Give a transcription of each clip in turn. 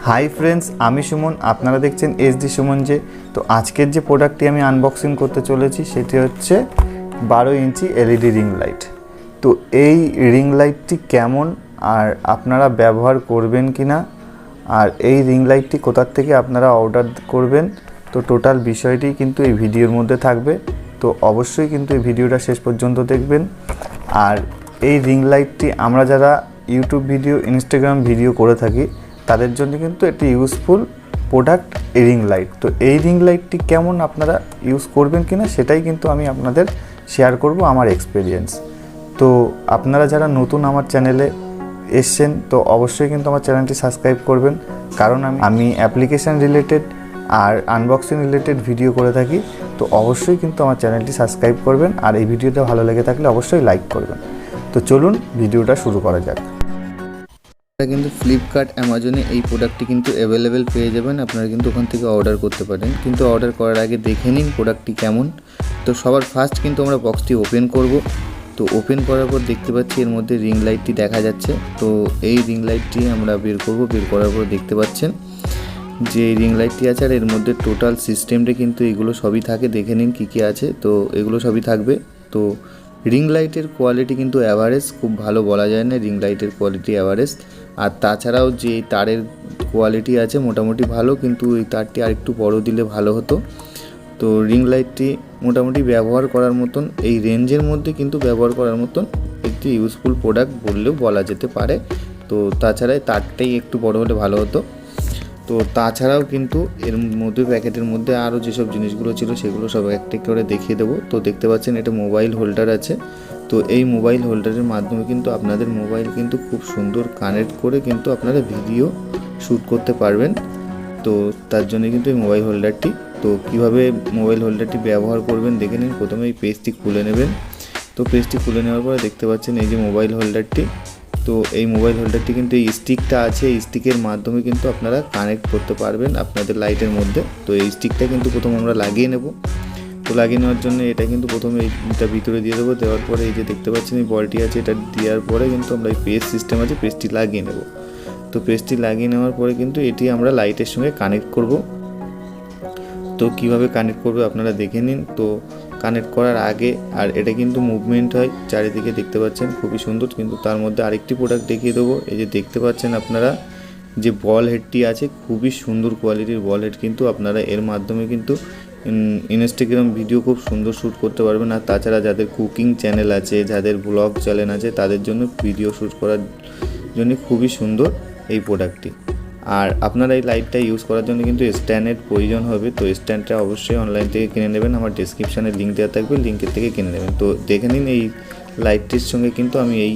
Hi friends आमी सुमन आपनारा देखছেন SD सुमन जे। तो आजकेर जे प्रोडक्टटी आमी आनबक्सिंग करते चलेছি সেটি হচ্ছে 12 ইঞ্চি एलईडी रिंग लाइट। तो এই रिंग लाइटটি কেমন আর আপনারা ব্যবহার করবেন কিনা আর এই रिंग লাইটটি কোথা থেকে আপনারা অর্ডার করবেন তো টোটাল বিষয়টি কিন্তু এই ভিডিওর মধ্যে থাকবে। তো অবশ্যই কিন্তু এই ভিডিওটা শেষ পর্যন্ত দেখবেন। আর এই रिंग লাইটটি আমরা যারা ইউটিউব ভিডিও ইনস্টাগ্রাম ভিডিও করে থাকি তাদের জন্য কিন্তু একটি ইউজফুল প্রোডাক্ট এই রিং লাইট। তো এই রিং লাইটটি কেমন আপনারা ইউজ করবেন কিনা সেটাই কিন্তু আমি আপনাদের শেয়ার করব আমার এক্সপেরিয়েন্স। তো আপনারা যারা নতুন আমার চ্যানেলে এসেছেন তো অবশ্যই কিন্তু আমার চ্যানেলটি সাবস্ক্রাইব করবেন, কারণ আমি অ্যাপ্লিকেশান রিলেটেড আর আনবক্সিং রিলেটেড ভিডিও করে থাকি। তো অবশ্যই কিন্তু আমার চ্যানেলটি সাবস্ক্রাইব করবেন আর এই ভিডিওটা ভালো লেগে থাকলে অবশ্যই লাইক করবেন। তো চলুন ভিডিওটা শুরু করা যাক। কিন্তু ফ্লিপকার্ট অ্যামাজনে এই প্রোডাক্টটি কিন্তু অ্যাভেলেবেল পেয়ে যাবেন, আপনারা কিন্তু ওখান থেকে অর্ডার করতে পারেন। কিন্তু অর্ডার করার আগে দেখে নিন প্রোডাক্টটি কেমন। তো সবার ফার্স্ট কিন্তু আমরা বক্সটি ওপেন করব। তো ওপেন করার পর দেখতে পাচ্ছি এর মধ্যে রিং লাইটটি দেখা যাচ্ছে। তো এই রিং লাইটটি আমরা বের করব। বের করার পর দেখতে পাচ্ছেন যে রিং লাইটটি আছে আর এর মধ্যে টোটাল সিস্টেমটা কিন্তু এগুলো সবই থাকে। দেখে নিন কী কী আছে। তো এগুলো সবই থাকবে। তো রিং লাইটের কোয়ালিটি কিন্তু অ্যাভারেজ, খুব ভালো বলা যায় না, রিং লাইটের কোয়ালিটি অ্যাভারেজ। আর তাছাড়াও যে তারের কোয়ালিটি আছে মোটামুটি ভালো, কিন্তু এই তারটি আর একটু বড় দিলে ভালো হতো। তো রিং লাইটটি মোটামুটি ব্যবহার করার মতন, এই রেঞ্জের মধ্যে কিন্তু ব্যবহার করার মতন একটি ইউজফুল প্রোডাক্ট বললেও বলা যেতে পারে। তো তাছাড়া তারটাই একটু বড় হলে ভালো হতো। তো তাছাড়াও কিন্তু এর মধ্যে প্যাকেটের মধ্যে আরও যেসব জিনিসগুলো ছিল সেগুলো সব একটা করে দেখিয়ে দেবো। তো দেখতে পাচ্ছেন এটা মোবাইল হোল্ডার আছে। তো এই মোবাইল হোল্ডারের মাধ্যমে কিন্তু আপনাদের মোবাইল কিন্তু খুব সুন্দর কানেক্ট করে কিন্তু আপনারা ভিডিও শ্যুট করতে পারবেন। তো তার জন্য কিন্তু এই মোবাইল হোল্ডারটি, তো কিভাবে মোবাইল হোল্ডারটি ব্যবহার করবেন দেখে নিন। প্রথমে এই পেজটি খুলে নেবেন। তো পেজটি খুলে নেওয়ার পরে দেখতে পাচ্ছেন এই যে মোবাইল হোল্ডারটি। তো এই মোবাইল হোল্ডারটি কিন্তু এই স্টিকটা আছে, এই স্টিকের মাধ্যমে কিন্তু আপনারা কানেক্ট করতে পারবেন আপনাদের লাইটের মধ্যে। তো এই স্টিকটা কিন্তু প্রথম আমরা লাগিয়ে নেব। তো লাগিয়ে নেওয়ার জন্য এটা কিন্তু প্রথমে এইটা ভিতরে দিয়ে দেবো। দেওয়ার পরে এই যে দেখতে পাচ্ছেন এই বলটি আছে, এটা দেওয়ার পরে কিন্তু আমরা এই পেজ সিস্টেম আছে পেজটি লাগিয়ে নেব। তো পেজটি লাগিয়ে নেওয়ার পরে কিন্তু এটি আমরা লাইটের সঙ্গে কানেক্ট করব। তো কিভাবে কানেক্ট করবে আপনারা দেখে নিন। তো কানেক্ট করার আগে আর এটা কিন্তু মুভমেন্ট হয় চারিদিকে, দেখতে পাচ্ছেন খুবই সুন্দর। কিন্তু তার মধ্যে আরেকটি প্রোডাক্ট দেখিয়ে দেবো। এই যে দেখতে পাচ্ছেন আপনারা যে বল হেডটি আছে, খুবই সুন্দর কোয়ালিটির বল হেড। কিন্তু আপনারা এর মাধ্যমে কিন্তু ইনস্টাগ্রাম ভিডিও খুব সুন্দর শ্যুট করতে পারবেন। আর তাছাড়া যাদের কুকিং চ্যানেল আছে, যাদের ব্লগ চ্যানেল আছে, তাদের জন্য ভিডিও শ্যুট করার জন্য খুবই সুন্দর এই প্রোডাক্টটি। আর আপনারা এই লাইটটা ইউজ করার জন্য কিন্তু স্ট্যান্ডের প্রয়োজন হবে। তো স্ট্যান্ডটা অবশ্যই অনলাইন থেকে কিনে নেবেন, আমার ডেসক্রিপশানে লিঙ্ক দেওয়া থাকবে, লিঙ্কের থেকে কিনে নেবেন। তো দেখে নিন এই লাইটটির সঙ্গে কিন্তু আমি এই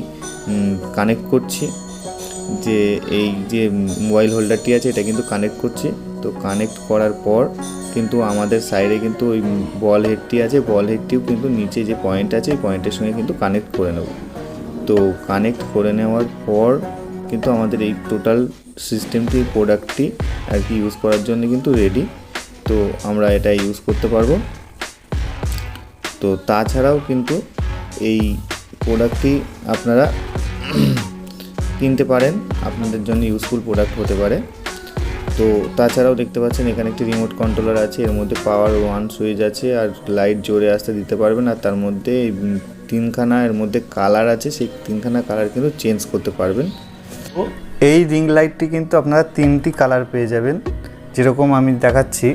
কানেক্ট করছি, যে এই যে মোবাইল হোল্ডারটি আছে এটা কিন্তু কানেক্ট করছি। তো কানেক্ট করার পর কিন্তু আমাদের সাইডে কিন্তু ওই বল হেডটি আছে, বল হেডটিও কিন্তু নিচে যে পয়েন্ট আছে এই পয়েন্টের সঙ্গে কিন্তু কানেক্ট করে নেব। তো কানেক্ট করে নেওয়ার পর কিন্তু আমাদের এই টোটাল সিস্টেমটি প্রোডাক্টটি আর কি ইউজ করার জন্য কিন্তু রেডি। তো আমরা এটা ইউজ করতে পারবো। তো তাছাড়াও কিন্তু এই প্রোডাক্টটি আপনারা কিনতে পারেন, আপনাদের জন্য ইউজফুল প্রোডাক্ট হতে পারে। তো তাছাড়াও দেখতে পাচ্ছেন এখানে একটি রিমোট কন্ট্রোলার আছে, এর মধ্যে পাওয়ার 1 সুইচ আছে আর লাইট জোরে আসতে দিতে পারবেন। আর তার মধ্যে 3খানা এর মধ্যে কালার আছে, সেই 3খানা কালার কিন্তু চেঞ্জ করতে পারবেন। তো এই রিং লাইটটি কিন্তু আপনারা 3টি কালার পেয়ে যাবেন, যেরকম আমি দেখাচ্ছি।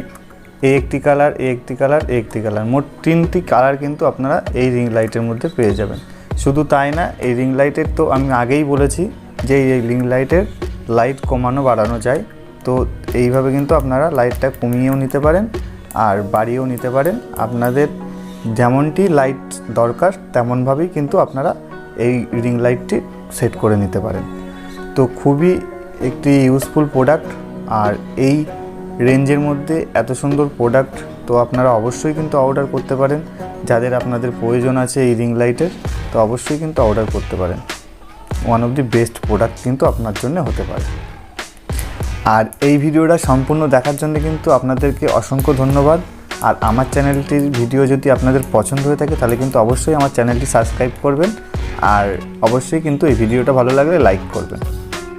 একটি কালার, একটি কালার, একটি কালার, মোট 3টি কালার কিন্তু আপনারা এই রিং লাইটের মধ্যে পেয়ে যাবেন। শুধু তাই না, এই রিং লাইটের তো আমি আগেই বলেছি যে এই রিং লাইটের লাইট কমানো বাড়ানো যায়। তো এইভাবে কিন্তু আপনারা লাইটটা কমিয়েও নিতে পারেন আর বাড়িয়েও নিতে পারেন। আপনাদের যেমনটি লাইট দরকার তেমনভাবেই কিন্তু আপনারা এই রিং লাইটটি সেট করে নিতে পারেন। তো খুবই একটি ইউজফুল প্রোডাক্ট। আর এই রেঞ্জের মধ্যে এত সুন্দর প্রোডাক্ট তো আপনারা অবশ্যই কিন্তু অর্ডার করতে পারেন। যাদের আপনাদের প্রয়োজন আছে এই রিং লাইটের তো অবশ্যই কিন্তু অর্ডার করতে পারেন। One of the best product কিন্তু আপনার জন্য হতে পারে। আর এই ভিডিওটা সম্পূর্ণ দেখার জন্য কিন্তু আপনাদেরকে অসংখ্য ধন্যবাদ। আর আমার চ্যানেলটির ভিডিও যদি আপনাদের পছন্দ হয়ে থাকে তাহলে কিন্তু অবশ্যই আমার চ্যানেলটি সাবস্ক্রাইব করবেন আর অবশ্যই কিন্তু এই ভিডিওটা ভালো লাগলে লাইক করবেন।